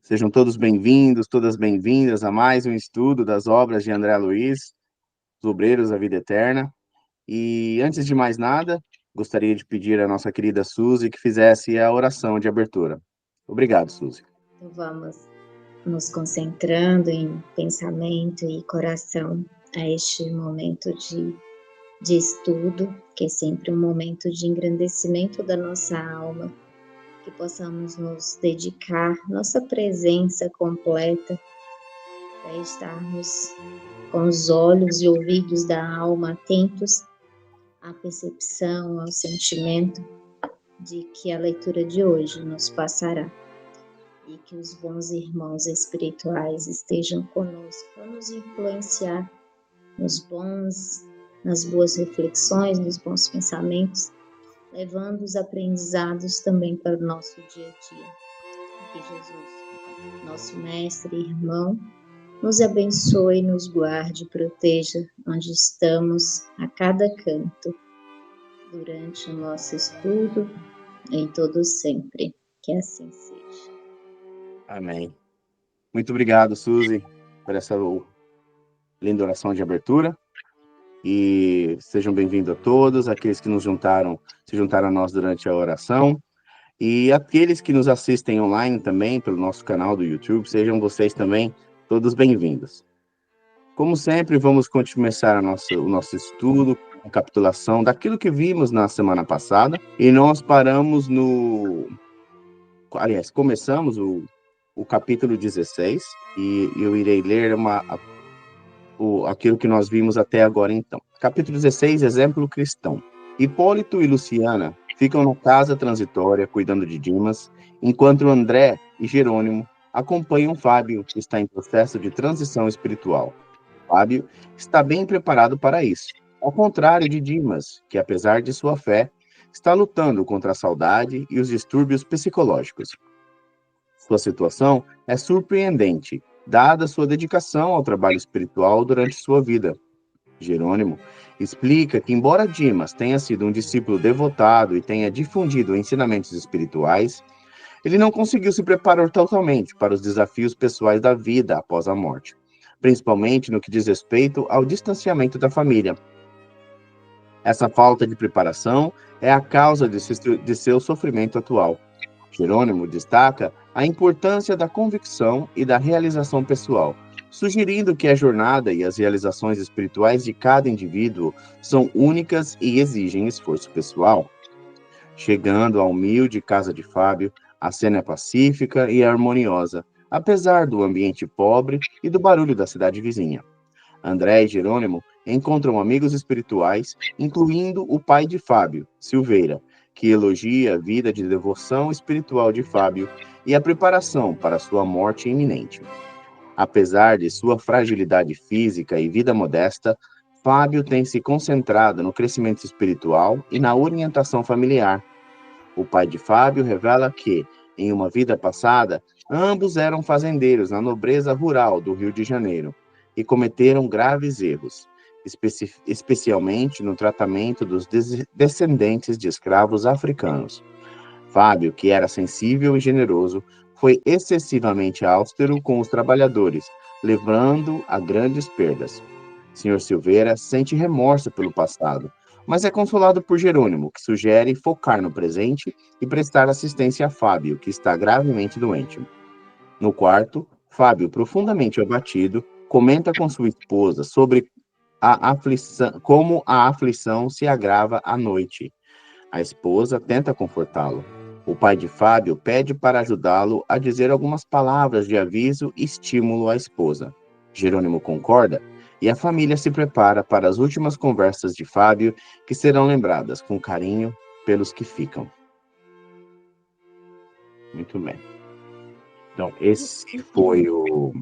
Sejam todos bem-vindos, todas bem-vindas a mais um estudo das obras de André Luiz, Os Obreiros da Vida Eterna. E antes de mais nada, gostaria de pedir à nossa querida Suzy que fizesse a oração de abertura. Obrigado, Suzy. Então vamos nos concentrando em pensamento e coração a este momento de estudo, que é sempre um momento de engrandecimento da nossa alma, que possamos nos dedicar, nossa presença completa, para estarmos com os olhos e ouvidos da alma atentos à percepção, ao sentimento de que a leitura de hoje nos passará. E que os bons irmãos espirituais estejam conosco para nos influenciar nas boas reflexões, nos bons pensamentos, levando os aprendizados também para o nosso dia a dia. Que Jesus, nosso mestre e irmão, nos abençoe, nos guarde, proteja onde estamos, a cada canto, durante o nosso estudo, em todo sempre. Que assim seja. Amém. Muito obrigado, Suzy, por essa linda oração de abertura. E sejam bem-vindos a todos, aqueles que se juntaram a nós durante a oração. E aqueles que nos assistem online também, pelo nosso canal do YouTube, sejam vocês também todos bem-vindos. Como sempre, vamos começar o nosso estudo, a recapitulação daquilo que vimos na semana passada. E nós paramos começamos o capítulo 16, e eu irei ler aquilo que nós vimos até agora, então. Capítulo 16, exemplo cristão. Hipólito e Luciana ficam na casa transitória cuidando de Dimas, enquanto André e Jerônimo acompanham Fábio, que está em processo de transição espiritual. Fábio está bem preparado para isso, ao contrário de Dimas, que, apesar de sua fé, está lutando contra a saudade e os distúrbios psicológicos. Sua situação é surpreendente, dada sua dedicação ao trabalho espiritual durante sua vida. Jerônimo explica que, embora Dimas tenha sido um discípulo devotado e tenha difundido ensinamentos espirituais, ele não conseguiu se preparar totalmente para os desafios pessoais da vida após a morte, principalmente no que diz respeito ao distanciamento da família. Essa falta de preparação é a causa de seu sofrimento atual. Jerônimo destaca a importância da convicção e da realização pessoal, sugerindo que a jornada e as realizações espirituais de cada indivíduo são únicas e exigem esforço pessoal. Chegando à humilde casa de Fábio, a cena é pacífica e harmoniosa, apesar do ambiente pobre e do barulho da cidade vizinha. André e Jerônimo encontram amigos espirituais, incluindo o pai de Fábio, Silveira, que elogia a vida de devoção espiritual de Fábio e a preparação para sua morte iminente. Apesar de sua fragilidade física e vida modesta, Fábio tem se concentrado no crescimento espiritual e na orientação familiar. O pai de Fábio revela que, em uma vida passada, ambos eram fazendeiros na nobreza rural do Rio de Janeiro e cometeram graves erros, especialmente no tratamento dos descendentes de escravos africanos. Fábio, que era sensível e generoso, foi excessivamente austero com os trabalhadores, levando a grandes perdas. Sr. Silveira sente remorso pelo passado, mas é consolado por Jerônimo, que sugere focar no presente e prestar assistência a Fábio, que está gravemente doente. No quarto, Fábio, profundamente abatido, comenta com sua esposa sobre como a aflição se agrava à noite. A esposa tenta confortá-lo. O pai de Fábio pede para ajudá-lo a dizer algumas palavras de aviso e estímulo à esposa. Jerônimo concorda e a família se prepara para as últimas conversas de Fábio, que serão lembradas com carinho pelos que ficam. Muito bem. Então, esse foi o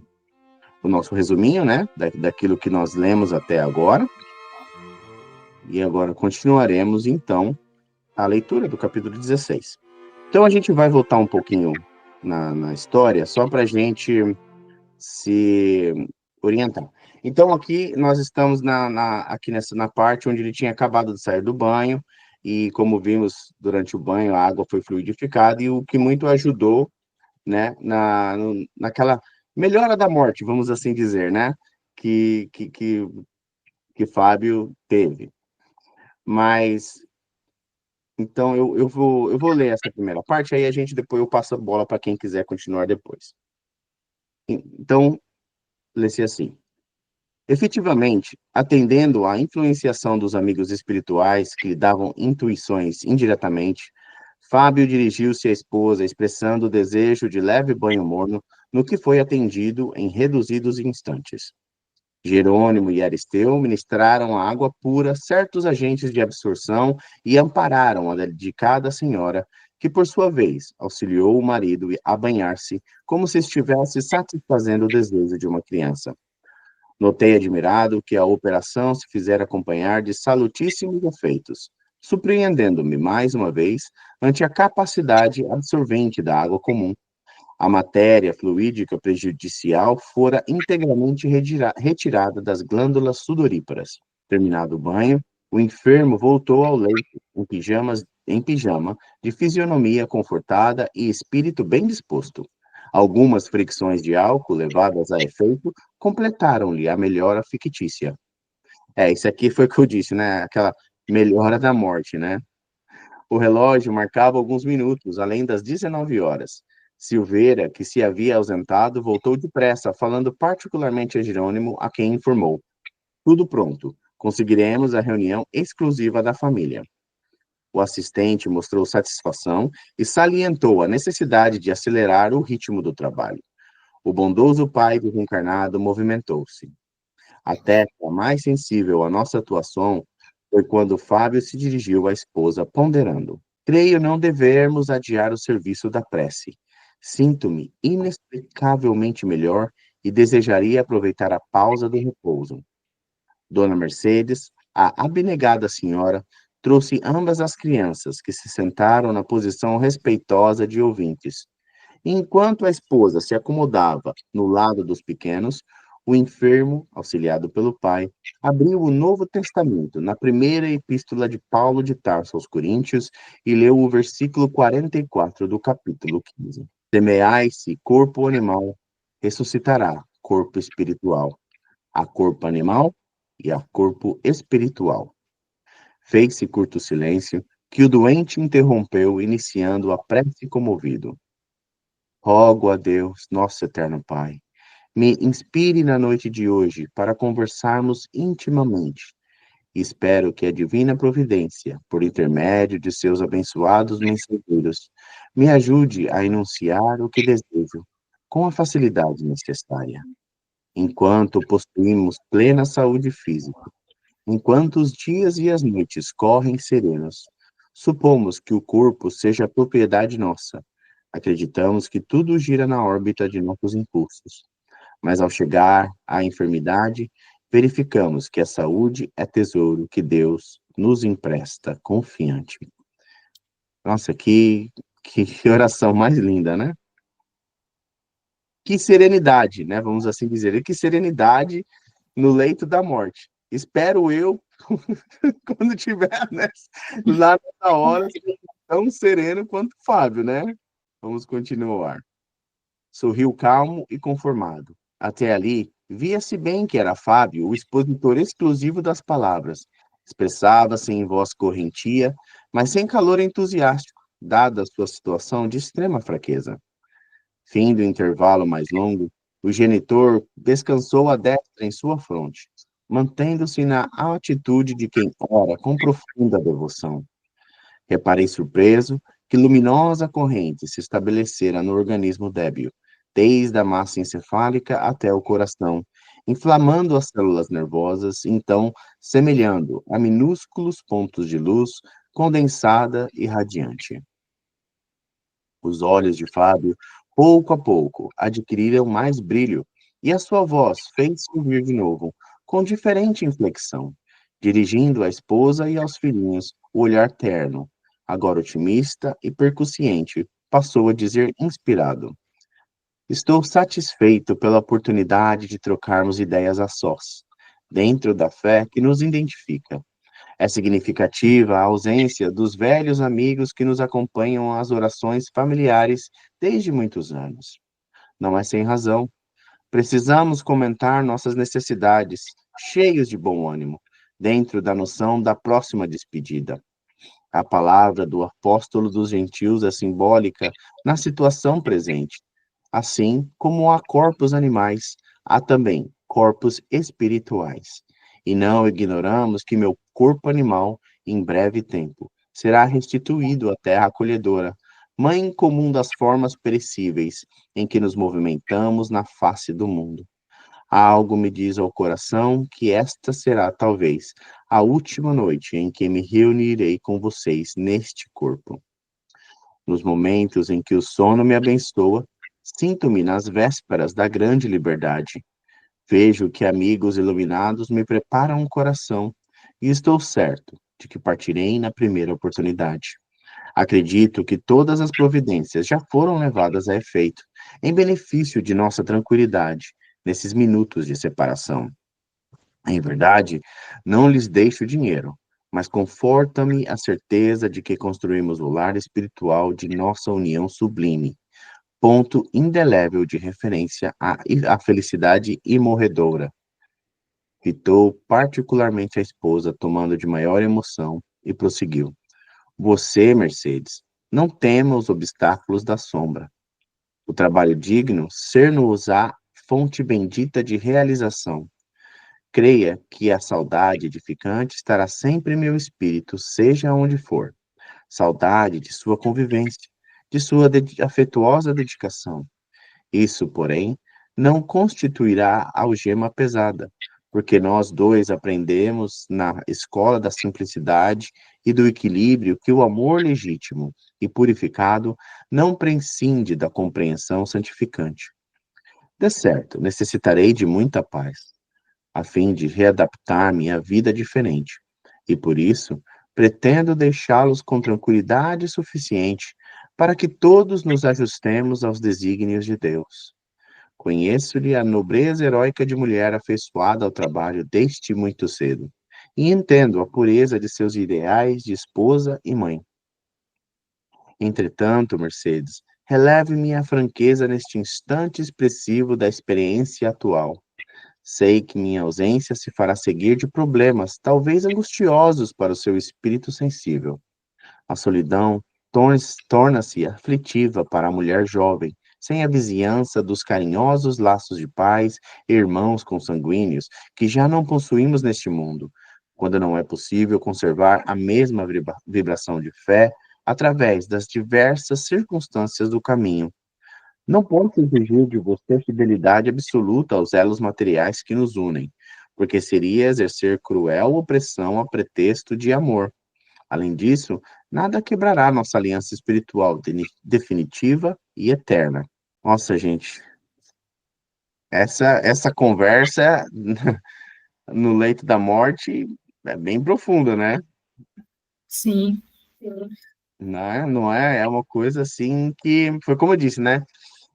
nosso resuminho, né, daquilo que nós lemos até agora. E agora continuaremos, então, a leitura do capítulo 16. Então, a gente vai voltar um pouquinho na história, só para a gente se orientar. Então, aqui nós estamos aqui na parte onde ele tinha acabado de sair do banho, e como vimos durante o banho, a água foi fluidificada, e o que muito ajudou né, naquela melhora da morte, vamos assim dizer, né, que Fábio teve. Mas, então, eu vou ler essa primeira parte, aí depois eu passo a bola para quem quiser continuar depois. Então, lê-se assim. Efetivamente, atendendo à influenciação dos amigos espirituais que lhe davam intuições indiretamente, Fábio dirigiu-se à esposa, expressando o desejo de leve banho morno, no que foi atendido em reduzidos instantes. Jerônimo e Aristeu ministraram a água pura, certos agentes de absorção, e ampararam a dedicada senhora, que, por sua vez, auxiliou o marido a banhar-se, como se estivesse satisfazendo o desejo de uma criança. Notei admirado que a operação se fizera acompanhar de salutíssimos efeitos, surpreendendo-me mais uma vez ante a capacidade absorvente da água comum. A matéria fluídica prejudicial fora integralmente retirada das glândulas sudoríparas. Terminado o banho, o enfermo voltou ao leito, em pijama, de fisionomia confortada e espírito bem disposto. Algumas fricções de álcool levadas a efeito completaram-lhe a melhora fictícia. Isso aqui foi o que eu disse, né? Aquela melhora da morte, né? O relógio marcava alguns minutos, além das 19 horas. Silveira, que se havia ausentado, voltou depressa, falando particularmente a Jerônimo, a quem informou. Tudo pronto. Conseguiremos a reunião exclusiva da família. O assistente mostrou satisfação e salientou a necessidade de acelerar o ritmo do trabalho. O bondoso pai do reencarnado movimentou-se. A tecla mais sensível à nossa atuação foi quando Fábio se dirigiu à esposa, ponderando. Creio não devermos adiar o serviço da prece. Sinto-me inexplicavelmente melhor e desejaria aproveitar a pausa do repouso. Dona Mercedes, a abnegada senhora, trouxe ambas as crianças, que se sentaram na posição respeitosa de ouvintes. Enquanto a esposa se acomodava no lado dos pequenos, o enfermo, auxiliado pelo pai, abriu o Novo Testamento na primeira epístola de Paulo de Tarso aos Coríntios e leu o versículo 44 do capítulo 15. Semeai-se corpo animal, ressuscitará corpo espiritual. Há corpo animal e há corpo espiritual. Fez-se curto silêncio, que o doente interrompeu, iniciando a prece comovido. Rogo a Deus, nosso eterno Pai, me inspire na noite de hoje para conversarmos intimamente. Espero que a divina providência, por intermédio de seus abençoados mensageiros, me ajude a enunciar o que desejo, com a facilidade necessária. Enquanto possuímos plena saúde física, enquanto os dias e as noites correm serenos, supomos que o corpo seja propriedade nossa. Acreditamos que tudo gira na órbita de nossos impulsos. Mas ao chegar à enfermidade, verificamos que a saúde é tesouro que Deus nos empresta confiante. Nossa, que oração mais linda, né? Que serenidade, né? Vamos assim dizer. E que serenidade no leito da morte. Espero eu, quando tiver, né, lá nessa hora, ser tão sereno quanto o Fábio, né? Vamos continuar. Sorriu calmo e conformado. Até ali, via-se bem que era Fábio o expositor exclusivo das palavras. Expressava-se em voz correntia, mas sem calor entusiástico, dada a sua situação de extrema fraqueza. Fim do intervalo mais longo, o genitor descansou a destra em sua fronte, mantendo-se na atitude de quem ora com profunda devoção. Reparei surpreso que luminosa corrente se estabelecera no organismo débil, desde a massa encefálica até o coração, inflamando as células nervosas, então semelhando a minúsculos pontos de luz condensada e radiante. Os olhos de Fábio, pouco a pouco, adquiriram mais brilho, e a sua voz fez-se ouvir de novo, com diferente inflexão, dirigindo à esposa e aos filhinhos o olhar terno, agora otimista e percussiente, passou a dizer inspirado: Estou satisfeito pela oportunidade de trocarmos ideias a sós, dentro da fé que nos identifica. É significativa a ausência dos velhos amigos que nos acompanham às orações familiares desde muitos anos. Não é sem razão. Precisamos comentar nossas necessidades, cheios de bom ânimo, dentro da noção da próxima despedida. A palavra do apóstolo dos gentios é simbólica na situação presente. Assim como há corpos animais, há também corpos espirituais. E não ignoramos que meu corpo animal, em breve tempo, será restituído à terra acolhedora, mãe comum das formas perecíveis em que nos movimentamos na face do mundo. Algo me diz ao coração que esta será, talvez, a última noite em que me reunirei com vocês neste corpo. Nos momentos em que o sono me abençoa, sinto-me nas vésperas da grande liberdade. Vejo que amigos iluminados me preparam o coração e estou certo de que partirei na primeira oportunidade. Acredito que todas as providências já foram levadas a efeito, em benefício de nossa tranquilidade, nesses minutos de separação. Em verdade, não lhes deixo dinheiro, mas conforta-me a certeza de que construímos o lar espiritual de nossa união sublime, ponto indelével de referência à felicidade imorredoura. Fitou particularmente a esposa, tomando de maior emoção, e prosseguiu. Você, Mercedes, não tema os obstáculos da sombra. O trabalho digno, ser-nos-á fonte bendita de realização. Creia que a saudade edificante estará sempre em meu espírito, seja onde for. Saudade de sua convivência, de sua afetuosa dedicação. Isso, porém, não constituirá algema pesada, porque nós dois aprendemos na escola da simplicidade e do equilíbrio que o amor legítimo e purificado não prescinde da compreensão santificante. De certo, necessitarei de muita paz, a fim de readaptar-me à vida diferente, e por isso pretendo deixá-los com tranquilidade suficiente para que todos nos ajustemos aos desígnios de Deus. Conheço-lhe a nobreza heróica de mulher afeiçoada ao trabalho desde muito cedo, e entendo a pureza de seus ideais de esposa e mãe. Entretanto, Mercedes, releve-me a franqueza neste instante expressivo da experiência atual. Sei que minha ausência se fará seguir de problemas, talvez angustiosos para o seu espírito sensível. A solidão torna-se aflitiva para a mulher jovem, sem a vizinhança dos carinhosos laços de pais e irmãos consanguíneos que já não possuímos neste mundo, quando não é possível conservar a mesma vibração de fé através das diversas circunstâncias do caminho. Não posso exigir de você fidelidade absoluta aos elos materiais que nos unem, porque seria exercer cruel opressão a pretexto de amor. Além disso, nada quebrará nossa aliança espiritual definitiva e eterna. Nossa, gente, essa conversa no leito da morte é bem profunda, né? Sim. Não é? É uma coisa assim que foi como eu disse, né?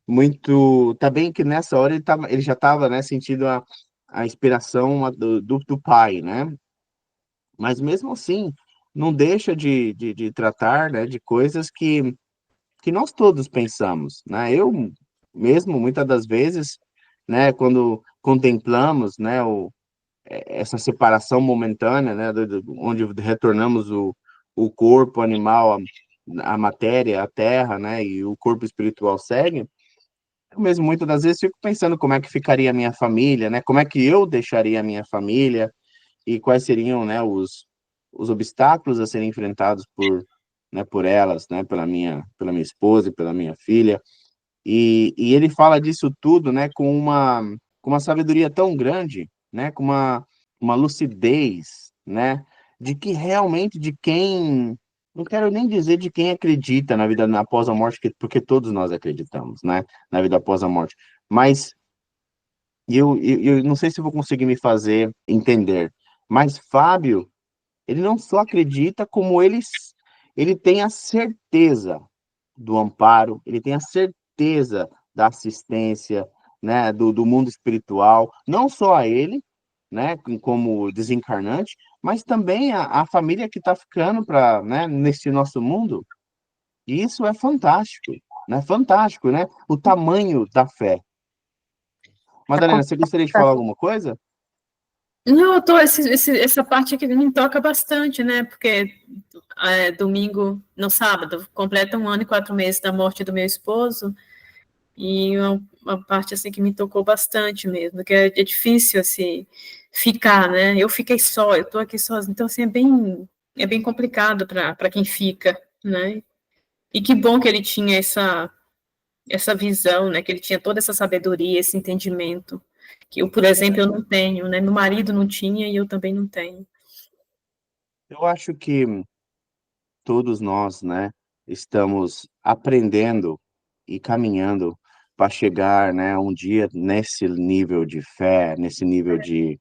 Muito. Tá bem que nessa hora ele já estava, né, sentindo a inspiração do pai, né? Mas mesmo assim, não deixa de tratar, né, de coisas que nós todos pensamos, né? Eu mesmo, muitas das vezes, né, quando contemplamos, né, essa separação momentânea, né, onde retornamos o corpo animal, a matéria, a terra, né, e o corpo espiritual segue, eu mesmo muitas das vezes fico pensando como é que ficaria a minha família, né, como é que eu deixaria a minha família e quais seriam, né, os obstáculos a serem enfrentados né, por elas, né, pela minha esposa e pela minha filha. E ele fala disso tudo, né, com uma sabedoria tão grande, né, com uma lucidez, né, de que realmente de quem, não quero nem dizer de quem acredita na vida após a morte, porque todos nós acreditamos, né, na vida após a morte, mas eu não sei se eu vou conseguir me fazer entender, mas Fábio, ele não só acredita, como ele tem a certeza do amparo, ele tem a certeza da assistência, né, do mundo espiritual, não só a ele, né, como desencarnante, mas também a família que está ficando para, né, nesse nosso mundo. E isso é fantástico, né? Fantástico, né? O tamanho da fé. A Madalena, você gostaria de falar alguma coisa? Não, essa parte aqui me toca bastante, né? Porque domingo, no sábado, completa 1 ano e 4 meses da morte do meu esposo, e uma parte assim que me tocou bastante mesmo, que é difícil assim ficar, né? Eu fiquei só, eu tô aqui sozinha, então assim é bem complicado para quem fica, né? E que bom que ele tinha essa visão, né? Que ele tinha toda essa sabedoria, esse entendimento, que eu, por exemplo, eu não tenho, né? Meu marido não tinha e eu também não tenho. Eu acho que todos nós, né, estamos aprendendo e caminhando para chegar, né, um dia nesse nível de fé, nesse nível de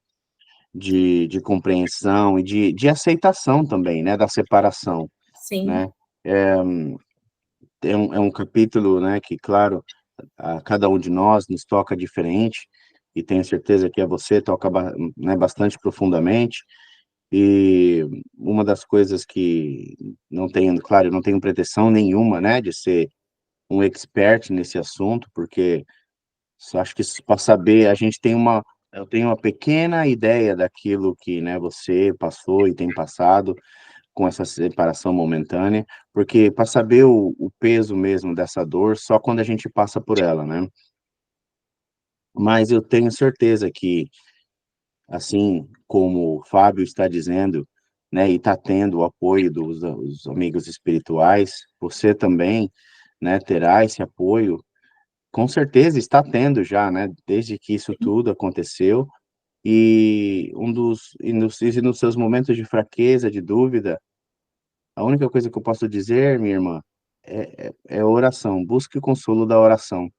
compreensão e de aceitação também, né, da separação, Sim, né? É um capítulo, né, que, claro, a cada um de nós nos toca diferente, e tenho certeza que a você toca, né, bastante profundamente, e uma das coisas que não tenho, claro, eu não tenho pretensão nenhuma, né, de ser um expert nesse assunto, porque só acho que para saber, eu tenho uma pequena ideia daquilo que, né, você passou e tem passado com essa separação momentânea, porque para saber o peso mesmo dessa dor, só quando a gente passa por ela, né? Mas eu tenho certeza que, assim como o Fábio está dizendo, né, e está tendo o apoio dos amigos espirituais, você também, né, terá esse apoio, com certeza está tendo já, né, desde que isso tudo aconteceu, e nos seus momentos de fraqueza, de dúvida, a única coisa que eu posso dizer, minha irmã, é oração. Busque o consolo da oração.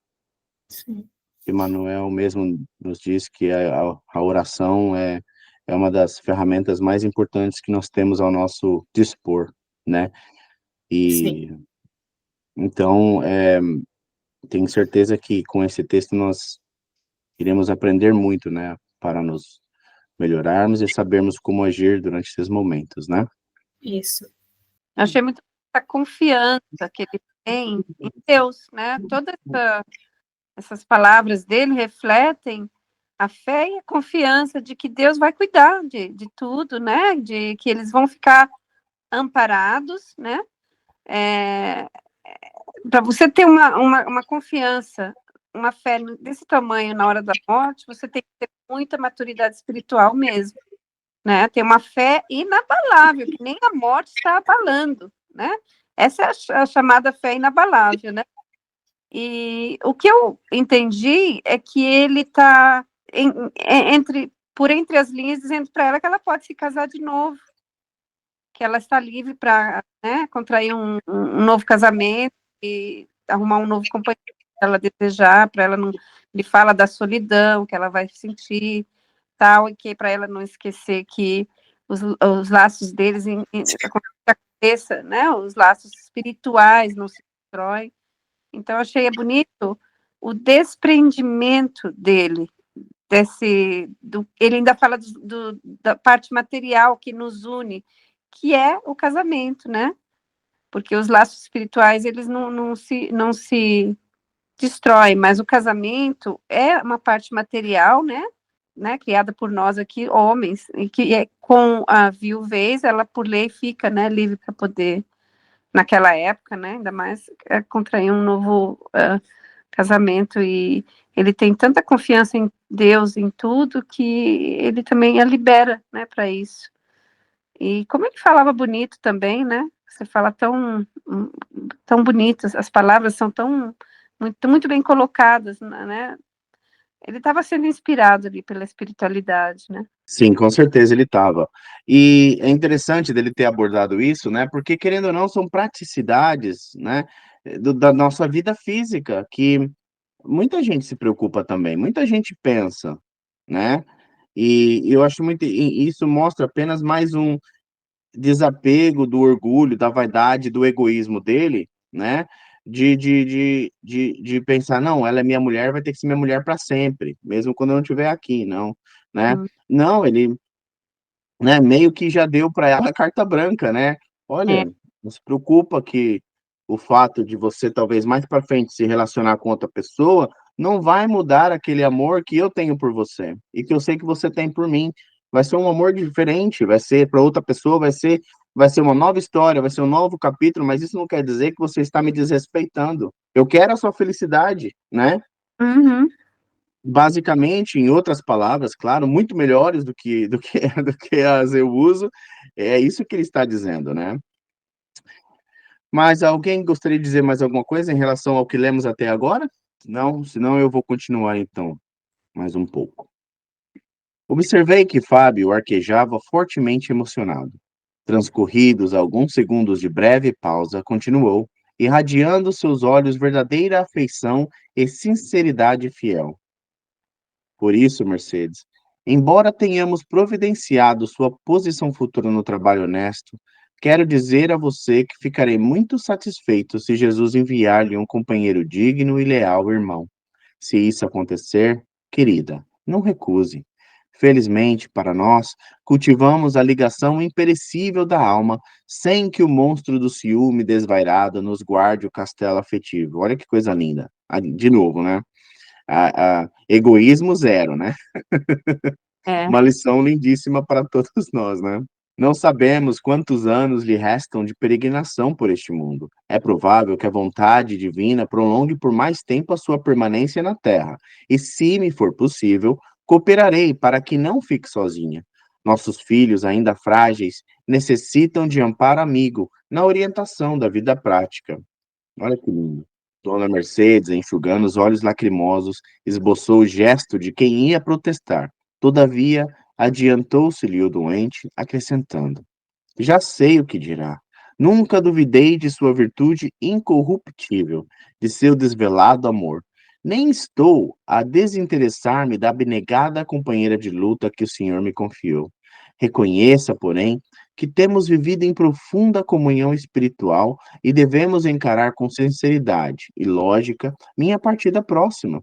sim, Emmanuel mesmo nos diz que a oração é uma das ferramentas mais importantes que nós temos ao nosso dispor, né? sim, E então, tenho certeza que com esse texto nós iremos aprender muito, né? Para nos melhorarmos e sabermos como agir durante esses momentos, né? isso, Eu achei muito a confiança que ele tem em Deus, né? Essas palavras dele refletem a fé e a confiança de que Deus vai cuidar de tudo, né? De que eles vão ficar amparados, né? Para você ter uma confiança, uma fé desse tamanho na hora da morte, você tem que ter muita maturidade espiritual mesmo, né? Ter uma fé inabalável, que nem a morte está abalando, né? Essa é a chamada fé inabalável, né? E o que eu entendi é que ele está por entre as linhas dizendo para ela que ela pode se casar de novo, que ela está livre para, né, contrair um novo casamento e arrumar um novo companheiro que ela desejar, para ela não. Ele fala da solidão que ela vai sentir, tal, e que para ela não esquecer que os laços deles a cabeça, né, os laços espirituais não se destroem. Então, eu achei bonito o desprendimento dele, ele ainda fala da parte material que nos une, que é o casamento, né? Porque os laços espirituais, eles não se destroem, mas o casamento é uma parte material, né? Criada por nós aqui, homens, e que com a viuvez, ela por lei fica, né, livre para poder, naquela época, né, ainda mais contrair um novo casamento, e ele tem tanta confiança em Deus, em tudo, que ele também a libera, né, para isso. E como ele falava bonito também, né? Você fala tão bonitas, as palavras são muito bem colocadas, né? Ele estava sendo inspirado ali pela espiritualidade, né? Sim, com certeza ele estava. E é interessante dele ter abordado isso, né? Porque, querendo ou não, são praticidades, né? Da nossa vida física, que muita gente se preocupa também, muita gente pensa, né? E eu acho e isso mostra apenas mais um desapego do orgulho, da vaidade, do egoísmo dele, né? De pensar, não, ela é minha mulher, vai ter que ser minha mulher para sempre, mesmo quando eu não estiver aqui, não, né? Hum. Não, ele né, meio que já deu para ela a carta branca, né. Olha, não se preocupa que o fato de você talvez mais para frente se relacionar com outra pessoa, não vai mudar aquele amor que eu tenho por você, e que eu sei que você tem por mim. Vai ser um amor diferente, vai ser para outra pessoa, vai ser uma nova história, vai ser um novo capítulo, mas isso não quer dizer que você está me desrespeitando. Eu quero a sua felicidade, né. Uhum. Basicamente, em outras palavras, claro, muito melhores do que do que as eu uso, é isso que ele está dizendo, né. Mas alguém gostaria de dizer mais alguma coisa em relação ao que lemos até agora? Não? Senão eu vou continuar então, mais um pouco. Observei que Fábio arquejava fortemente emocionado. Transcorridos alguns segundos de breve pausa, continuou, irradiando seus olhos verdadeira afeição e sinceridade fiel. Por isso, Mercedes, embora tenhamos providenciado sua posição futura no trabalho honesto, quero dizer a você que ficarei muito satisfeito se Jesus enviar-lhe um companheiro digno e leal irmão. Se isso acontecer, querida, não recuse. Felizmente para nós, cultivamos a ligação imperecível da alma, sem que o monstro do ciúme desvairado nos guarde o castelo afetivo. Olha que coisa linda. De novo, né? Egoísmo zero, né? É. Uma lição lindíssima para todos nós, né? Não sabemos quantos anos lhe restam de peregrinação por este mundo. É provável que a vontade divina prolongue por mais tempo a sua permanência na Terra, e se me for possível, cooperarei para que não fique sozinha. Nossos filhos, ainda frágeis, necessitam de amparo amigo na orientação da vida prática. Olha que lindo. Dona Mercedes, enxugando os olhos lacrimosos, esboçou o gesto de quem ia protestar. Todavia, adiantou-se-lhe o doente, acrescentando: já sei o que dirá. Nunca duvidei de sua virtude incorruptível, de seu desvelado amor. Nem estou a desinteressar-me da abnegada companheira de luta que o senhor me confiou. Reconheça, porém, que temos vivido em profunda comunhão espiritual e devemos encarar com sinceridade e lógica minha partida próxima.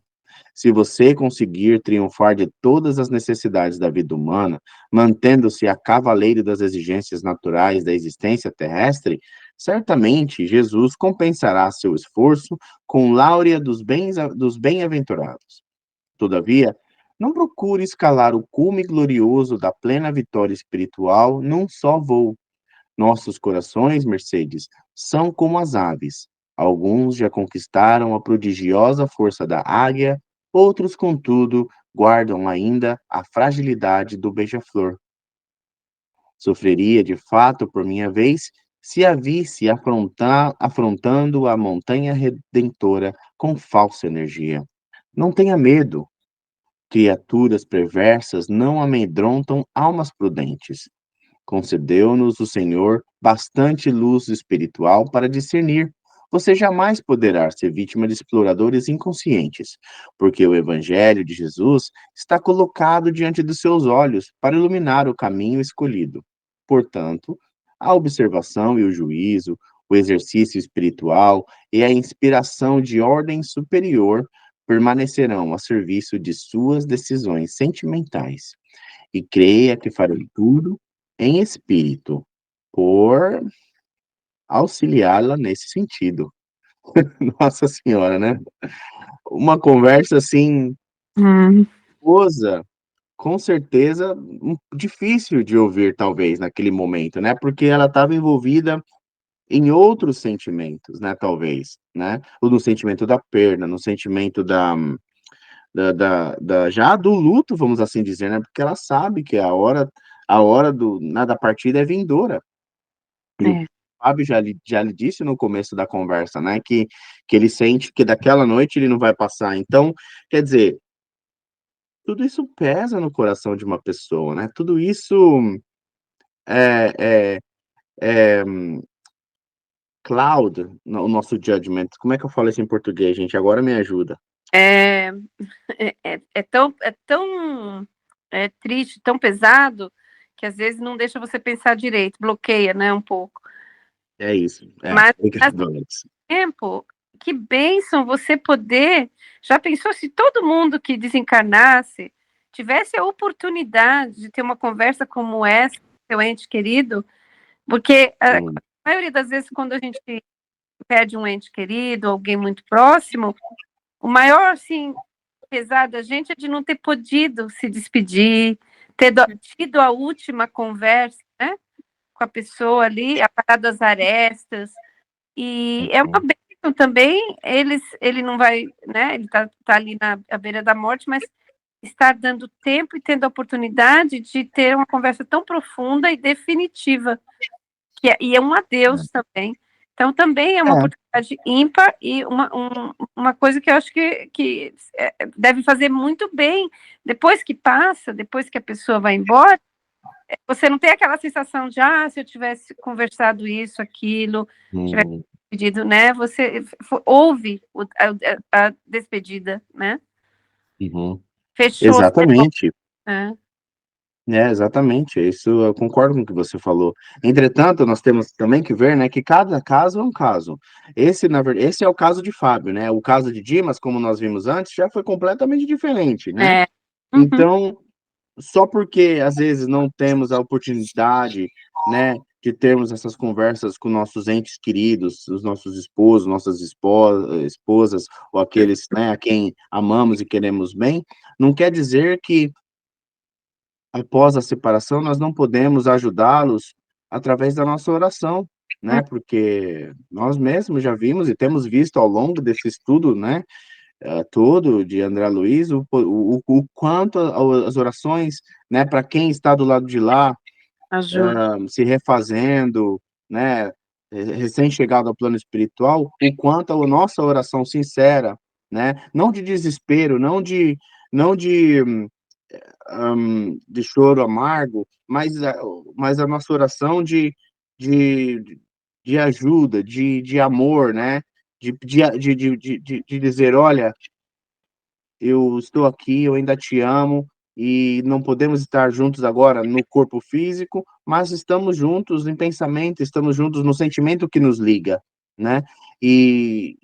Se você conseguir triunfar de todas as necessidades da vida humana, mantendo-se a cavaleiro das exigências naturais da existência terrestre, certamente Jesus compensará seu esforço com láurea dos bem-aventurados. Todavia, não procure escalar o cume glorioso da plena vitória espiritual num só voo. Nossos corações, Mercedes, são como as aves. Alguns já conquistaram a prodigiosa força da águia, outros, contudo, guardam ainda a fragilidade do beija-flor. Sofreria, de fato, por minha vez, se a visse afrontando a montanha redentora com falsa energia. Não tenha medo. Criaturas perversas não amedrontam almas prudentes. Concedeu-nos o Senhor bastante luz espiritual para discernir. Você jamais poderá ser vítima de exploradores inconscientes, porque o Evangelho de Jesus está colocado diante dos seus olhos para iluminar o caminho escolhido. Portanto, a observação e o juízo, o exercício espiritual e a inspiração de ordem superior permanecerão a serviço de suas decisões sentimentais. E creia que farei tudo em espírito, por auxiliá-la nesse sentido. Nossa senhora, né? Uma conversa assim, esposa, com certeza, difícil de ouvir, talvez, naquele momento, né? Porque ela estava envolvida em outros sentimentos, né? Talvez, né? Ou no sentimento da perda, no sentimento já do luto, vamos assim dizer, né? Porque ela sabe que a hora da partida é vindoura. E o É. Fábio já lhe disse no começo da conversa, né, que ele sente que daquela noite ele não vai passar. Então, quer dizer, tudo isso pesa no coração de uma pessoa, né? Tudo isso é, é, é cloud no nosso judgment. Como é que eu falo isso em português, gente? Agora me ajuda. É tão triste, tão pesado, que às vezes não deixa você pensar direito, bloqueia, né, um pouco. É isso. Mas, Obrigado, Alex. tempo, que bênção você poder. Já pensou se todo mundo que desencarnasse tivesse a oportunidade de ter uma conversa como essa seu ente querido, porque a Sim. maioria das vezes, quando a gente perde um ente querido, alguém muito próximo, o maior, assim, pesar da gente é de não ter podido se despedir, ter tido a última conversa, né, com a pessoa ali, aparado as arestas, e é uma bênção também, ele não vai, né, ele tá ali à beira da morte, mas estar dando tempo e tendo a oportunidade de ter uma conversa tão profunda e definitiva, e é um adeus também. Então, também é uma oportunidade ímpar e uma coisa que eu acho que deve fazer muito bem. Depois que passa, depois que a pessoa vai embora, você não tem aquela sensação de, se eu tivesse conversado isso, aquilo, tivesse pedido, né? Você ouve a despedida, né? Uhum. Fechou. Exatamente. É. Exatamente, isso eu concordo com o que você falou. Entretanto, nós temos também que ver, né, que cada caso é um caso. Esse, na verdade, esse é o caso de Fábio, né? O caso de Dimas, como nós vimos antes, já foi completamente diferente, né? Uhum. Então, só porque às vezes não temos a oportunidade, né, de termos essas conversas com nossos entes queridos, os nossos esposos, nossas esposas, ou aqueles, né, a quem amamos e queremos bem, não quer dizer que após a separação, nós não podemos ajudá-los através da nossa oração, né? Porque nós mesmos já vimos e temos visto ao longo desse estudo, né, todo de André Luiz, o quanto as orações, né, para quem está do lado de lá, se refazendo, né, recém-chegado ao plano espiritual, o quanto a nossa oração sincera, né, não de desespero, não de choro amargo, mas a nossa oração de, de ajuda, de amor, né? De dizer, olha, eu estou aqui, eu ainda te amo, e não podemos estar juntos agora no corpo físico, mas estamos juntos em pensamento, estamos juntos no sentimento que nos liga, né? E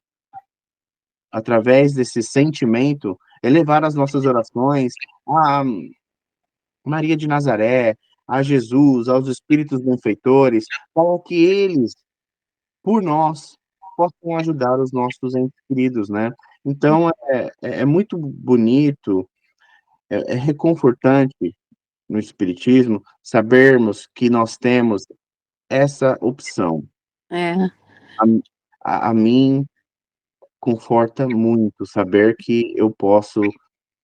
através desse sentimento, elevar as nossas orações a Maria de Nazaré, a Jesus, aos espíritos benfeitores, para que eles, por nós, possam ajudar os nossos entes queridos, né? Então, é muito bonito, é reconfortante no Espiritismo sabermos que nós temos essa opção. A mim conforta muito saber que eu posso,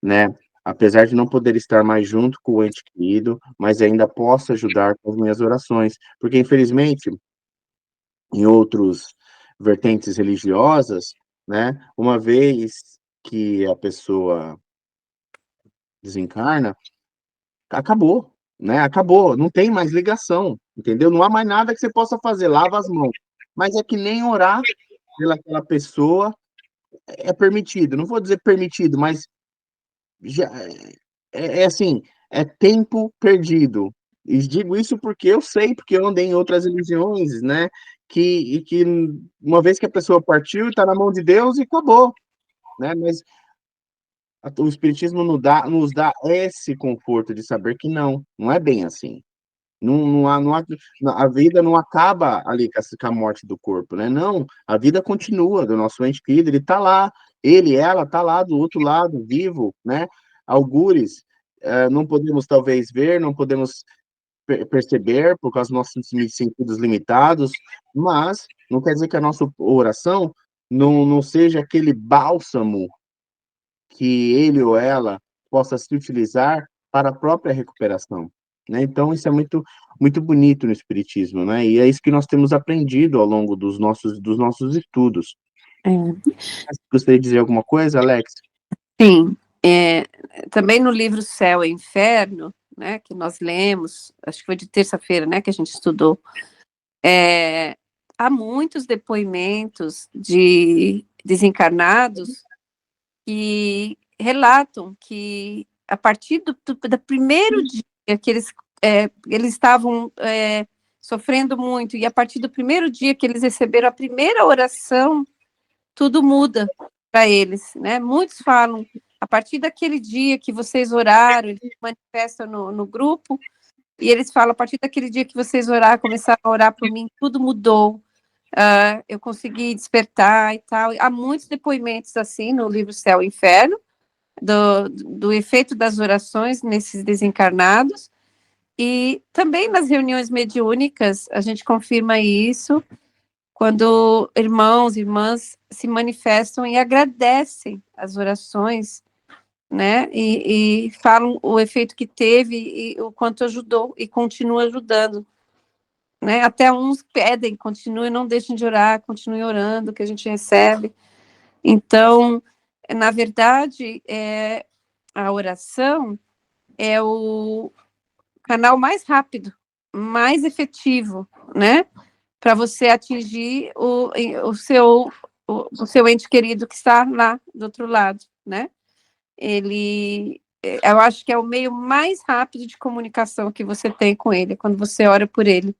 né, apesar de não poder estar mais junto com o ente querido, mas ainda posso ajudar com as minhas orações, porque infelizmente, em outros vertentes religiosas, né, uma vez que a pessoa desencarna, acabou, né, acabou, não tem mais ligação, entendeu? Não há mais nada que você possa fazer, lava as mãos, mas é que nem orar pelaquela pessoa é permitido, não vou dizer permitido, mas já assim, é tempo perdido. E digo isso porque eu sei, porque eu andei em outras religiões, né, que uma vez que a pessoa partiu, está na mão de Deus e acabou, né, mas o espiritismo nos dá esse conforto de saber que não é bem assim. Não há, a vida não acaba ali com a morte do corpo, né? Não, a vida continua do nosso ente querido, ele está lá, ela está lá do outro lado, vivo, né? Algures, não podemos talvez ver, não podemos perceber por causa dos nossos sentidos limitados, mas não quer dizer que a nossa oração não seja aquele bálsamo que ele ou ela possa se utilizar para a própria recuperação, né? Então isso é muito muito bonito no espiritismo, né? E é isso que nós temos aprendido ao longo dos nossos estudos. Gostaria de dizer alguma coisa, Alex? Sim, também no livro Céu e Inferno, né, que nós lemos, acho que foi de terça-feira, né, que a gente estudou, há muitos depoimentos de desencarnados que relatam que a partir do primeiro dia que eles estavam sofrendo muito, e a partir do primeiro dia que eles receberam a primeira oração, tudo muda para eles, né? Muitos falam, a partir daquele dia que vocês oraram, eles se manifestam no grupo, E eles falam, a partir daquele dia que vocês começaram a orar por mim, tudo mudou. Eu consegui despertar e tal. Há muitos depoimentos assim no livro Céu e Inferno, do efeito das orações nesses desencarnados. E também nas reuniões mediúnicas, a gente confirma isso, quando irmãos e irmãs se manifestam e agradecem as orações, né, e falam o efeito que teve e o quanto ajudou e continua ajudando, né, até uns pedem, continuem, não deixem de orar, continuem orando, que a gente recebe. Então, na verdade, a oração é o canal mais rápido, mais efetivo, né, para você atingir o seu ente querido que está lá do outro lado, né? Eu acho que é o meio mais rápido de comunicação que você tem com ele, quando você ora por ele.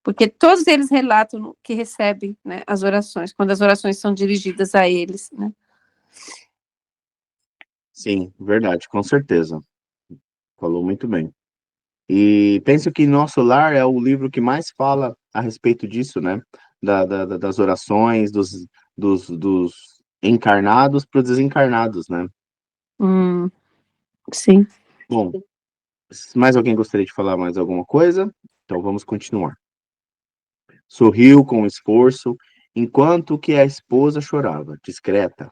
Porque todos eles relatam que recebem, né, as orações, quando as orações são dirigidas a eles, né? Sim, verdade, com certeza. Falou muito bem. E penso que Nosso Lar é o livro que mais fala a respeito disso, né? Das orações, dos encarnados para os desencarnados, né? Sim. Bom, mais alguém gostaria de falar mais alguma coisa? Então vamos continuar. Sorriu com esforço, enquanto que a esposa chorava, discreta.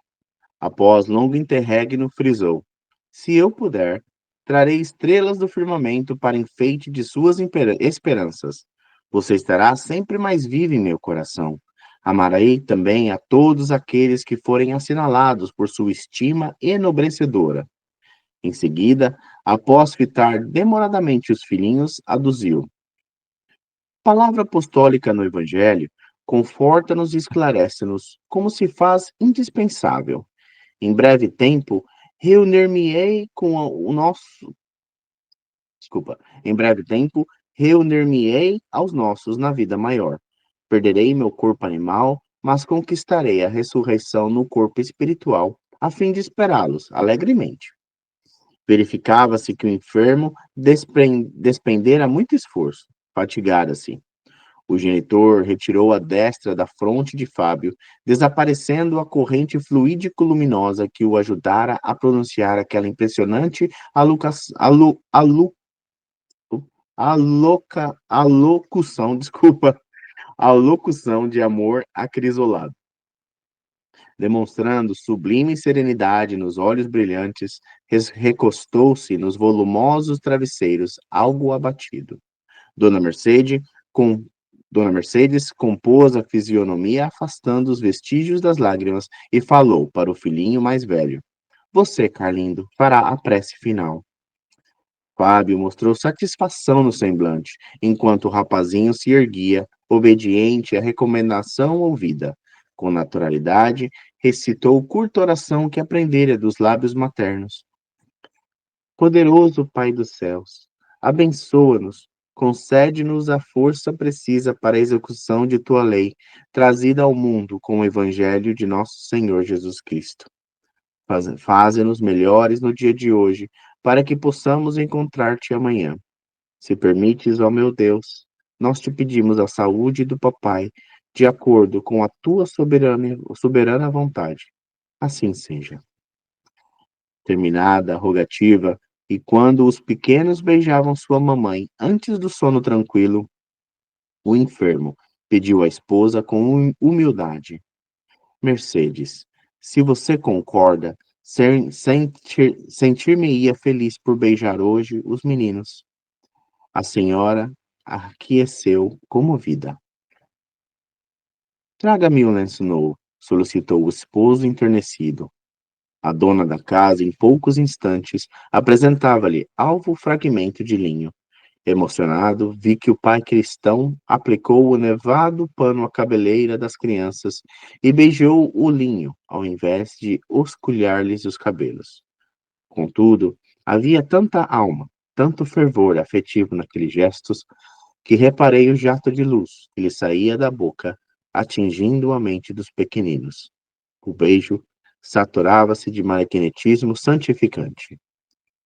Após longo interregno, frisou: se eu puder, trarei estrelas do firmamento para enfeite de suas esperanças. Você estará sempre mais vivo em meu coração. Amarei também a todos aqueles que forem assinalados por sua estima enobrecedora. Em seguida, após fitar demoradamente os filhinhos, aduziu: palavra apostólica no Evangelho conforta-nos e esclarece-nos como se faz indispensável. Em breve tempo, reunir-me-ei com o nosso. Desculpa. Em breve tempo, reunir-me-ei aos nossos na vida maior. Perderei meu corpo animal, mas conquistarei a ressurreição no corpo espiritual, a fim de esperá-los alegremente. Verificava-se que o enfermo despendera muito esforço, fatigara-se. O genitor retirou a destra da fronte de Fábio, desaparecendo a corrente fluídico-luminosa que o ajudara a pronunciar aquela impressionante alocução, desculpa, alocução de amor acrisolado. Demonstrando sublime serenidade nos olhos brilhantes, recostou-se nos volumosos travesseiros, algo abatido. Dona Mercedes compôs a fisionomia, afastando os vestígios das lágrimas, e falou para o filhinho mais velho: você, Carlindo, fará a prece final. Fábio mostrou satisfação no semblante, enquanto o rapazinho se erguia, obediente à recomendação ouvida. Com naturalidade, recitou curta oração que aprendera dos lábios maternos. Poderoso Pai dos céus, abençoa-nos, concede-nos a força precisa para a execução de tua lei, trazida ao mundo com o evangelho de nosso Senhor Jesus Cristo. Faze-nos melhores no dia de hoje, para que possamos encontrar-te amanhã. Se permites, ó meu Deus, nós te pedimos a saúde do papai, de acordo com a tua soberana vontade. Assim seja. Terminada a rogativa, e quando os pequenos beijavam sua mamãe antes do sono tranquilo, o enfermo pediu à esposa com humildade: Mercedes, se você concorda, sentir-me-ia feliz por beijar hoje os meninos. A senhora aqueceu comovida. Traga-me um lenço novo, solicitou o esposo enternecido. A dona da casa, em poucos instantes, apresentava-lhe alvo fragmento de linho. Emocionado, vi que o pai cristão aplicou o nevado pano à cabeleira das crianças e beijou o linho, ao invés de osculhar-lhes os cabelos. Contudo, havia tanta alma, tanto fervor afetivo naqueles gestos, que reparei o jato de luz que lhe saía da boca, atingindo a mente dos pequeninos. O beijo saturava-se de magnetismo santificante.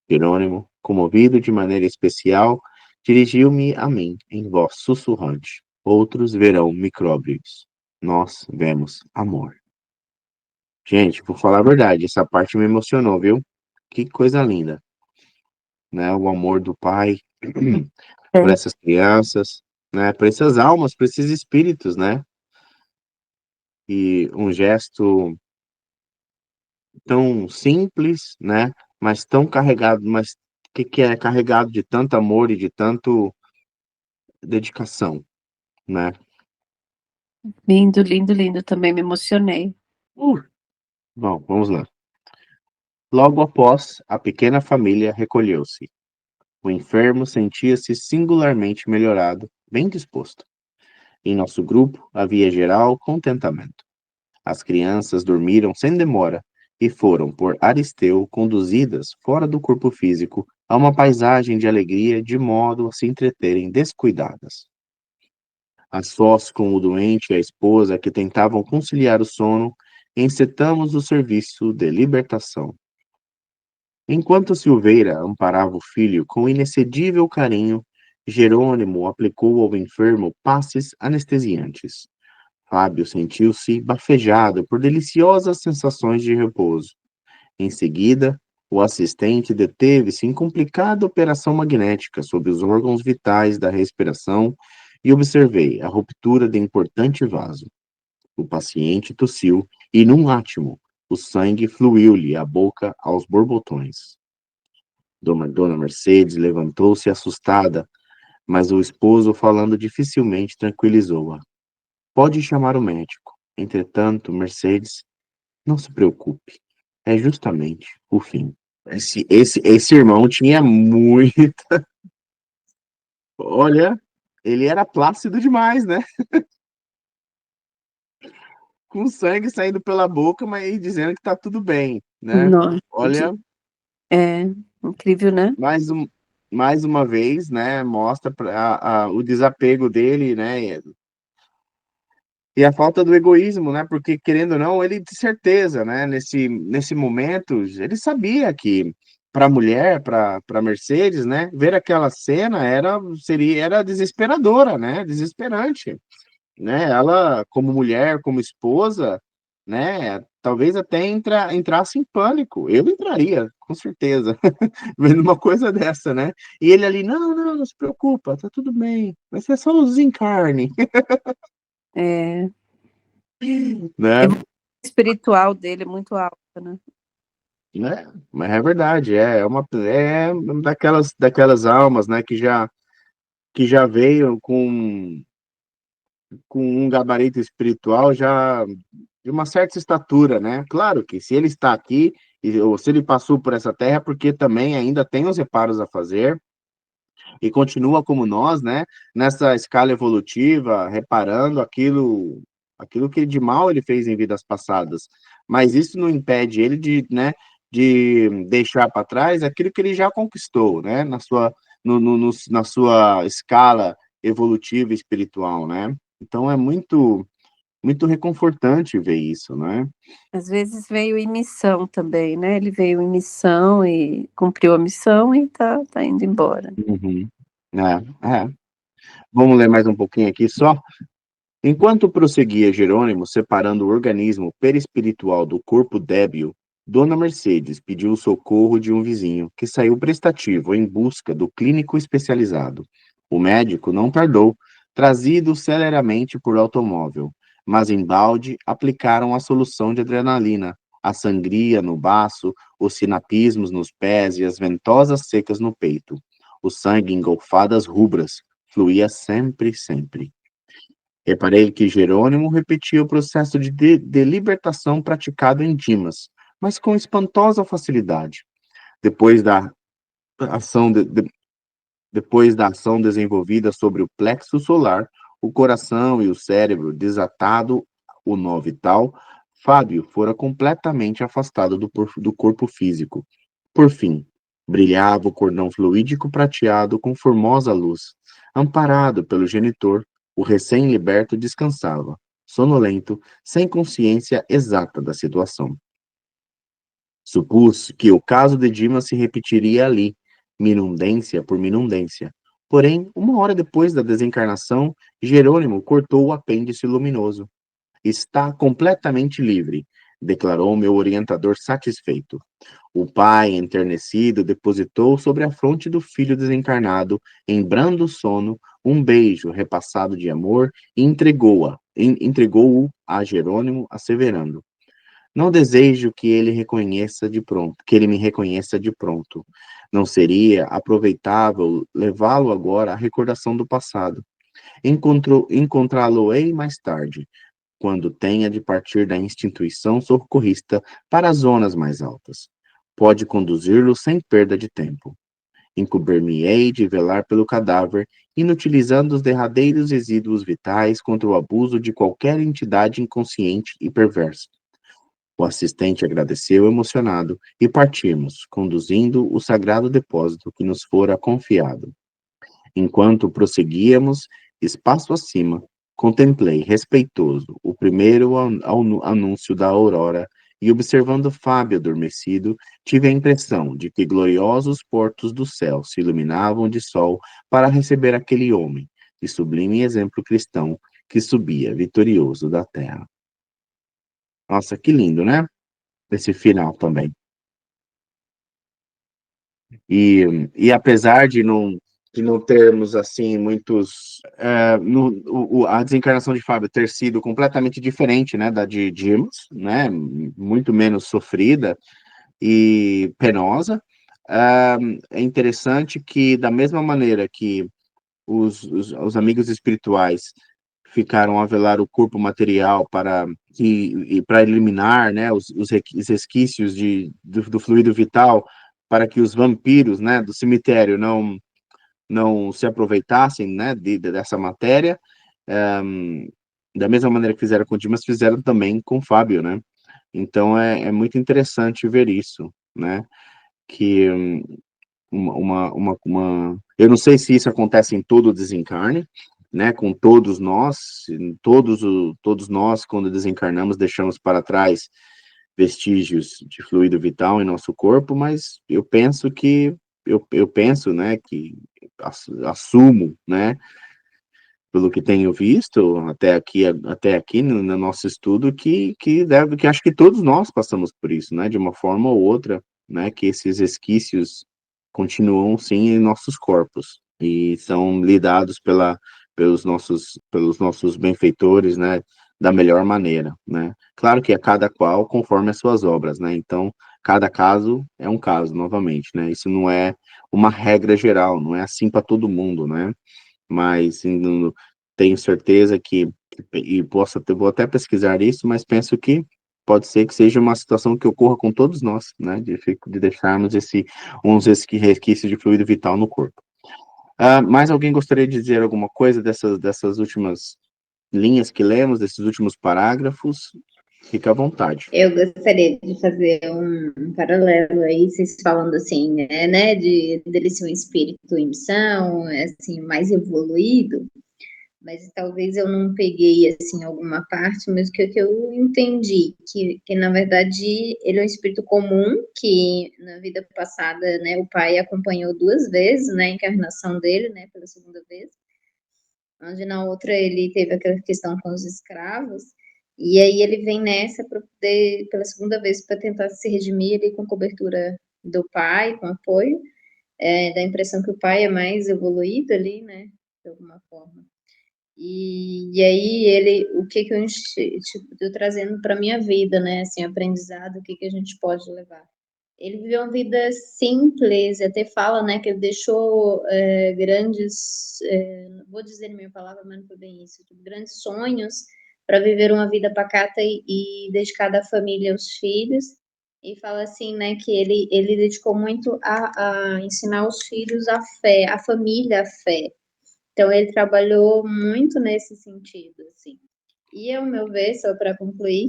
Jerônimo, comovido de maneira especial, Dirigiu-me a mim, em voz sussurrante. Outros verão micróbios. Nós vemos amor. Gente, vou falar a verdade, essa parte me emocionou, viu? Que coisa linda, né? O amor do pai por É. essas crianças, né? Por essas almas, por esses espíritos, né? E um gesto tão simples, né? Mas tão carregado, mas que é carregado de tanto amor e de tanto dedicação, né? Lindo, lindo, lindo. Também me emocionei. Bom, vamos lá. Logo após, a pequena família recolheu-se. O enfermo sentia-se singularmente melhorado, bem disposto. Em nosso grupo havia geral contentamento. As crianças dormiram sem demora e foram por Aristeu conduzidas fora do corpo físico a uma paisagem de alegria de modo a se entreterem descuidadas. A sós com o doente e a esposa que tentavam conciliar o sono, encetamos o serviço de libertação. Enquanto Silveira amparava o filho com inexcedível carinho, Jerônimo aplicou ao enfermo passes anestesiantes. Fábio sentiu-se bafejado por deliciosas sensações de repouso. Em seguida, o assistente deteve-se em complicada operação magnética sobre os órgãos vitais da respiração e observei a ruptura de importante vaso. O paciente tossiu e, num átimo, o sangue fluiu-lhe à boca aos borbotões. Dona Mercedes levantou-se assustada, mas o esposo, falando dificilmente, tranquilizou-a. Pode chamar o médico. Entretanto, Mercedes, não se preocupe. É justamente o fim. Esse irmão tinha muito. Olha, ele era plácido demais, né? Com sangue saindo pela boca, mas dizendo que tá tudo bem, né? Nossa, Olha, é incrível, né? mais uma vez, né? Mostra o desapego dele, né? E a falta do egoísmo, né? Porque, querendo ou não, ele de certeza, né? Nesse momento, ele sabia que para a mulher, para Mercedes, né? Ver aquela cena era desesperadora, né? Desesperante, né? Ela, como mulher, como esposa, né? Talvez até entrasse em pânico. Eu entraria, com certeza, vendo uma coisa dessa, né? E ele ali, não se preocupa, tá tudo bem, vai ser só um desencarne, É, né? a evolução espiritual dele é muito alta, né? Mas é verdade, é daquelas almas, né, que já veio com um gabarito espiritual já de uma certa estatura, né? Claro que se ele está aqui ou se ele passou por essa terra, é porque também ainda tem os reparos a fazer e continua como nós, né, nessa escala evolutiva, reparando aquilo que de mal ele fez em vidas passadas. Mas isso não impede ele de, né, de deixar para trás aquilo que ele já conquistou, né, na sua escala evolutiva e espiritual, né? Então é muito reconfortante ver isso, né? Às vezes veio em missão também, né? Ele veio em missão e cumpriu a missão e tá indo embora. Uhum. É. Vamos ler mais um pouquinho aqui só. Enquanto prosseguia Jerônimo separando o organismo perispiritual do corpo débil, Dona Mercedes pediu o socorro de um vizinho, que saiu prestativo em busca do clínico especializado. O médico não tardou, trazido celeramente por automóvel, mas embalde aplicaram a solução de adrenalina, a sangria no baço, os sinapismos nos pés e as ventosas secas no peito. O sangue em golfadas rubras fluía sempre, sempre. Reparei que Jerônimo repetia o processo de libertação praticado em Dimas, mas com espantosa facilidade. Depois da ação, depois da ação desenvolvida sobre o plexo solar, o coração e o cérebro desatado, o nó vital, Fábio fora completamente afastado do corpo físico. Por fim, brilhava o cordão fluídico prateado com formosa luz. Amparado pelo genitor, o recém-liberto descansava, sonolento, sem consciência exata da situação. Supus que o caso de Dimas se repetiria ali, minudência por minudência, Porém, 1 hora depois da desencarnação, Jerônimo cortou o apêndice luminoso. Está completamente livre, declarou meu orientador satisfeito. O pai, enternecido, depositou sobre a fronte do filho desencarnado, em brando sono, um beijo repassado de amor e entregou-o a Jerônimo, asseverando: não desejo que ele reconheça de pronto, que ele me reconheça de pronto. Não seria aproveitável levá-lo agora à recordação do passado. Encontrá-lo-ei mais tarde, quando tenha de partir da instituição socorrista para as zonas mais altas. Pode conduzi-lo sem perda de tempo. Incumbir-me-ei de velar pelo cadáver, inutilizando os derradeiros resíduos vitais contra o abuso de qualquer entidade inconsciente e perversa. O assistente agradeceu emocionado e partimos, conduzindo o sagrado depósito que nos fora confiado. Enquanto prosseguíamos, espaço acima, contemplei, respeitoso, o primeiro anúncio da aurora e, observando Fábio adormecido, tive a impressão de que gloriosos portos do céu se iluminavam de sol para receber aquele homem, de sublime exemplo cristão, que subia vitorioso da terra. Nossa, que lindo, né? Esse final também. E apesar de não termos, assim, muitos... a desencarnação de Fábio ter sido completamente diferente, né, da de Dimas, né, muito menos sofrida e penosa, é interessante que, da mesma maneira que os amigos espirituais ficaram a velar o corpo material para eliminar, né, os resquícios do fluido vital, para que os vampiros, né, do cemitério não se aproveitassem, né, dessa matéria. Da mesma maneira que fizeram com Dimas, fizeram também com Fábio, né? Então é muito interessante ver isso, né? Que eu não sei se isso acontece em todo o desencarne, né, com todos nós, todos nós, quando desencarnamos, deixamos para trás vestígios de fluido vital em nosso corpo, mas eu penso, né, que assumo, né, pelo que tenho visto até aqui no nosso estudo, que acho que todos nós passamos por isso, né, de uma forma ou outra, né, que esses resquícios continuam sim em nossos corpos e são lidados pelos nossos benfeitores, né, da melhor maneira, né. Claro que a cada qual conforme as suas obras, né. Então, cada caso é um caso, novamente, né. Isso não é uma regra geral, não é assim para todo mundo, né. Mas tenho certeza que, e vou até pesquisar isso, mas penso que pode ser que seja uma situação que ocorra com todos nós, né, de deixarmos uns resquícios de fluido vital no corpo. Mais alguém gostaria de dizer alguma coisa dessas últimas linhas que lemos, desses últimos parágrafos? Fica à vontade. Eu gostaria de fazer um paralelo aí, vocês falando assim, né, dele ser um espírito em missão, assim, mais evoluído, mas talvez eu não peguei, assim, alguma parte, mas o que eu entendi, que na verdade ele é um espírito comum, que na vida passada, né, o pai acompanhou 2 vezes, né, a encarnação dele, né, pela segunda vez, onde na outra ele teve aquela questão com os escravos, e aí ele vem nessa para poder, pela segunda vez, para tentar se redimir ali com cobertura do pai, com apoio, dá a impressão que o pai é mais evoluído ali, né, de alguma forma. E aí ele, o que eu estou trazendo para minha vida, né, assim, aprendizado, o que a gente pode levar. Ele viveu uma vida simples, até fala, né, que ele deixou grandes, vou dizer minha palavra, mas não foi bem isso, tipo, grandes sonhos para viver uma vida pacata e dedicada à família e aos filhos. E fala assim, né, que ele dedicou muito a ensinar os filhos a fé, a família a fé. Então ele trabalhou muito nesse sentido, assim. E ao meu ver, só para concluir,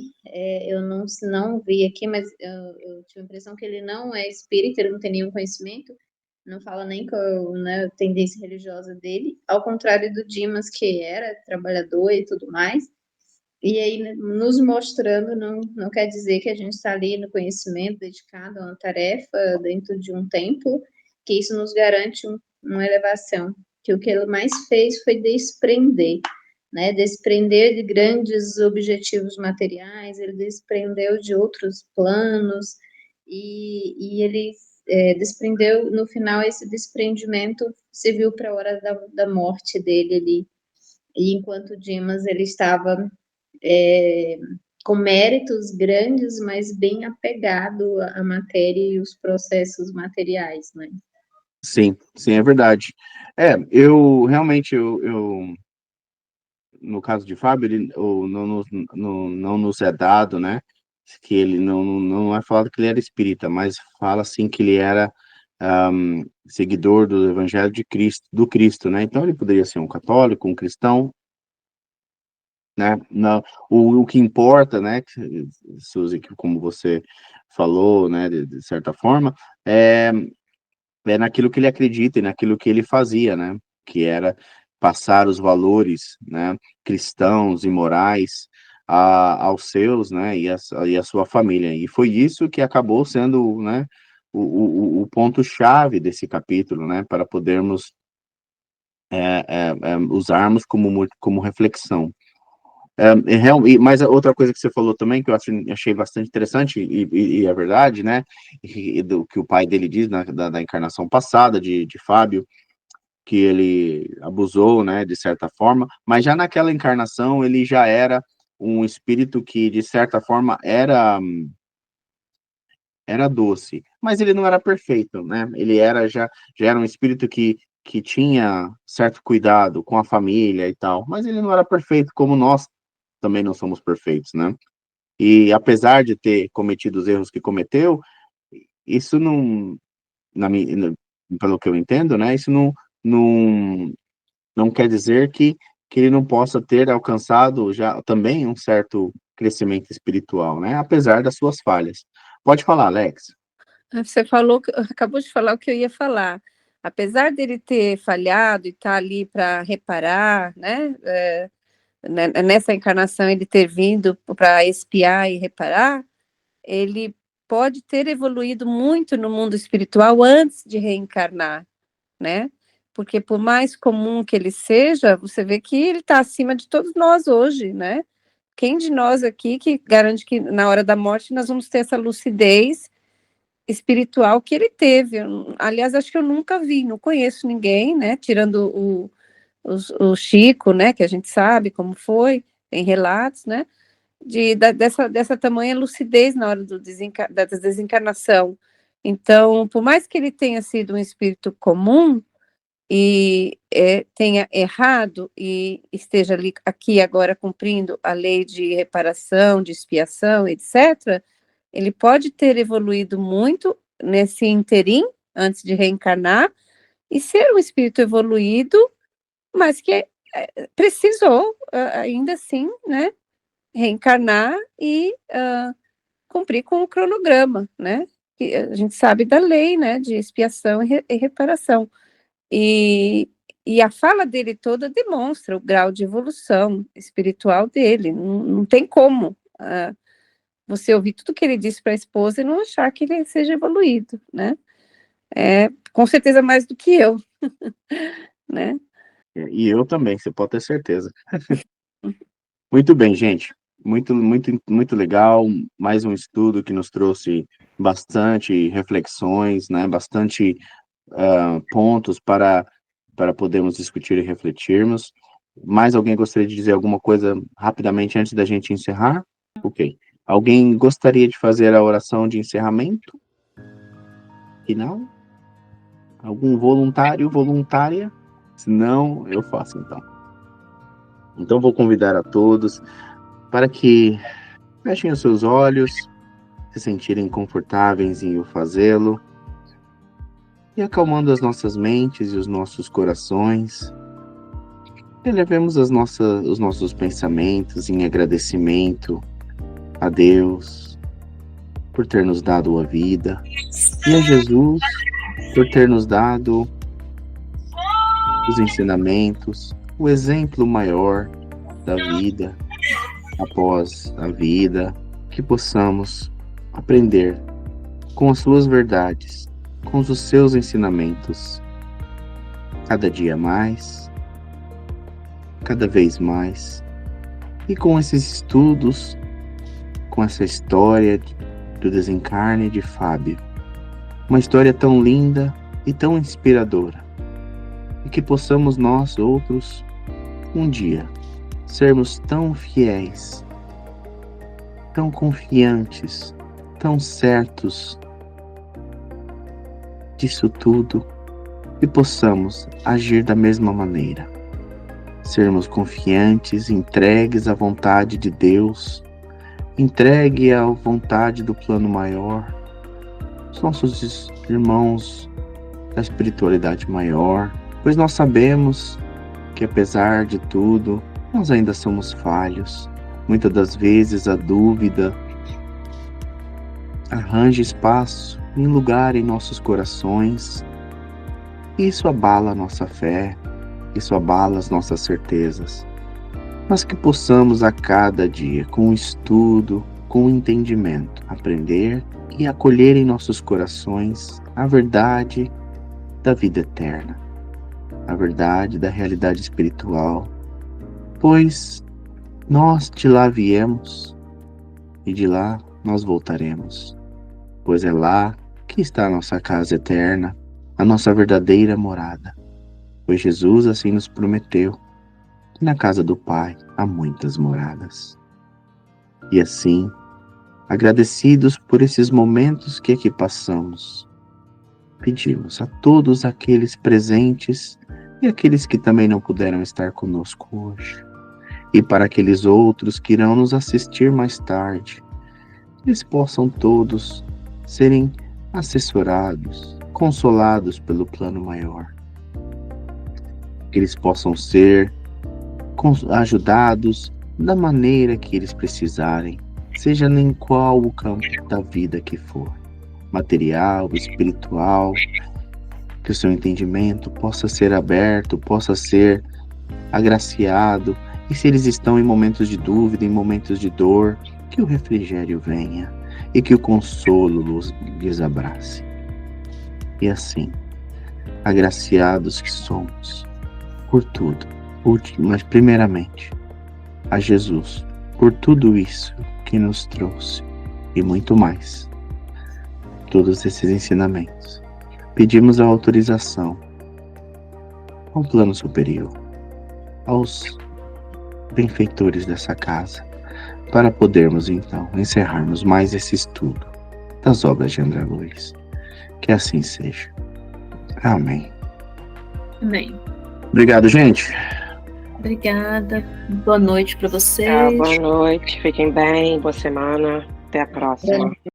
eu não vi aqui, mas eu tive a impressão que ele não é espírita, ele não tem nenhum conhecimento, não fala nem com a tendência religiosa dele, ao contrário do Dimas, que era trabalhador e tudo mais. E aí, né, nos mostrando, não quer dizer que a gente está ali no conhecimento, dedicado a uma tarefa dentro de um tempo, que isso nos garante uma elevação. que o que ele mais fez foi desprender, né? Desprender de grandes objetivos materiais, ele desprendeu de outros planos, e ele desprendeu, no final, esse desprendimento serviu para a hora da morte dele ali. E enquanto Dimas, ele estava com méritos grandes, mas bem apegado à matéria e os processos materiais, né? Sim, sim, é verdade. Eu realmente, no caso de Fábio, ele não nos é dado, né, que ele não é falado que ele era espírita, mas fala assim que ele era seguidor do Evangelho de Cristo, do Cristo, né? Então ele poderia ser um católico, um cristão, né? Não, o que importa, né, Suzy, que como você falou, né, de certa forma, é naquilo que ele acredita e naquilo que ele fazia, né? Que era passar os valores, né, cristãos e morais aos seus, né, e a sua família. E foi isso que acabou sendo, né, o ponto-chave desse capítulo, né, para podermos usarmos como reflexão. Mas outra coisa que você falou também, que eu achei bastante interessante, e é verdade, né, do que o pai dele diz da encarnação passada de Fábio, que ele abusou, né, de certa forma, mas já naquela encarnação ele já era um espírito que, de certa forma, era doce, mas ele não era perfeito, né, ele já era um espírito que tinha certo cuidado com a família e tal, mas ele não era perfeito como nós também não somos perfeitos, né? E apesar de ter cometido os erros que cometeu, isso não, pelo que eu entendo, né? Isso não quer dizer que ele não possa ter alcançado já também um certo crescimento espiritual, né? Apesar das suas falhas. Pode falar, Alex. Você acabou de falar o que eu ia falar. Apesar dele ter falhado e estar ali para reparar, né? Nessa encarnação ele ter vindo para espiar e reparar, ele pode ter evoluído muito no mundo espiritual antes de reencarnar, né? Porque por mais comum que ele seja, você vê que ele está acima de todos nós hoje, né? Quem de nós aqui que garante que na hora da morte nós vamos ter essa lucidez espiritual que ele teve? Aliás, acho que eu nunca vi, não conheço ninguém, né? Tirando o Chico, né, que a gente sabe como foi, tem relatos, né, dessa tamanha lucidez na hora da desencarnação. Então, por mais que ele tenha sido um espírito comum e tenha errado e esteja aqui agora cumprindo a lei de reparação, de expiação, etc., ele pode ter evoluído muito nesse interim, antes de reencarnar, e ser um espírito evoluído, mas que precisou, ainda assim, né, reencarnar e cumprir com o cronograma, né, que a gente sabe da lei, né, de expiação e reparação. E a fala dele toda demonstra o grau de evolução espiritual dele, não tem como você ouvir tudo que ele disse para a esposa e não achar que ele seja evoluído, né, com certeza mais do que eu, né. E eu também, você pode ter certeza. Muito bem, gente. Muito, muito, muito legal. Mais um estudo que nos trouxe bastante reflexões, né? Bastante pontos para podermos discutir e refletirmos. Mais alguém gostaria de dizer alguma coisa rapidamente antes da gente encerrar? Ok. Alguém gostaria de fazer a oração de encerramento? Final? Algum voluntário, voluntária? Se não, eu faço então. Então vou convidar a todos para que fechem os seus olhos, se sentirem confortáveis em o fazê-lo, e acalmando as nossas mentes e os nossos corações, elevemos os nossos pensamentos em agradecimento a Deus por ter nos dado a vida, e a Jesus por ter nos dado os ensinamentos, o exemplo maior da vida, após a vida, que possamos aprender com as suas verdades, com os seus ensinamentos, cada dia mais, cada vez mais. E com esses estudos, com essa história do desencarne de Fábio, uma história tão linda e tão inspiradora, e que possamos nós outros, um dia, sermos tão fiéis, tão confiantes, tão certos disso tudo, e possamos agir da mesma maneira, sermos confiantes, entregues à vontade de Deus, entregue à vontade do plano maior, os nossos irmãos da espiritualidade maior, pois nós sabemos que apesar de tudo, nós ainda somos falhos. Muitas das vezes a dúvida arranja espaço em lugar em nossos corações. Isso abala a nossa fé, isso abala as nossas certezas. Mas que possamos a cada dia, com o estudo, com o entendimento, aprender e acolher em nossos corações a verdade da vida eterna, a verdade da realidade espiritual, pois nós de lá viemos e de lá nós voltaremos, pois é lá que está a nossa casa eterna, a nossa verdadeira morada, pois Jesus assim nos prometeu que na casa do Pai há muitas moradas. E assim, agradecidos por esses momentos que aqui passamos, pedimos a todos aqueles presentes e aqueles que também não puderam estar conosco hoje, e para aqueles outros que irão nos assistir mais tarde, eles possam todos serem assessorados, consolados pelo plano maior, que eles possam ser ajudados da maneira que eles precisarem, seja em qual o campo da vida que for, material, espiritual, que o seu entendimento possa ser aberto, possa ser agraciado, e se eles estão em momentos de dúvida, em momentos de dor, que o refrigério venha e que o consolo lhes abrace. E assim, agraciados que somos por tudo, mas primeiramente a Jesus, por tudo isso que nos trouxe e muito mais, todos esses ensinamentos, pedimos a autorização ao plano superior, aos benfeitores dessa casa, para podermos então encerrarmos mais esse estudo das obras de André Luiz. Que assim seja. Amém. Amém. Obrigado, gente. Obrigada. Boa noite para vocês. Boa noite. Fiquem bem. Boa semana. Até a próxima.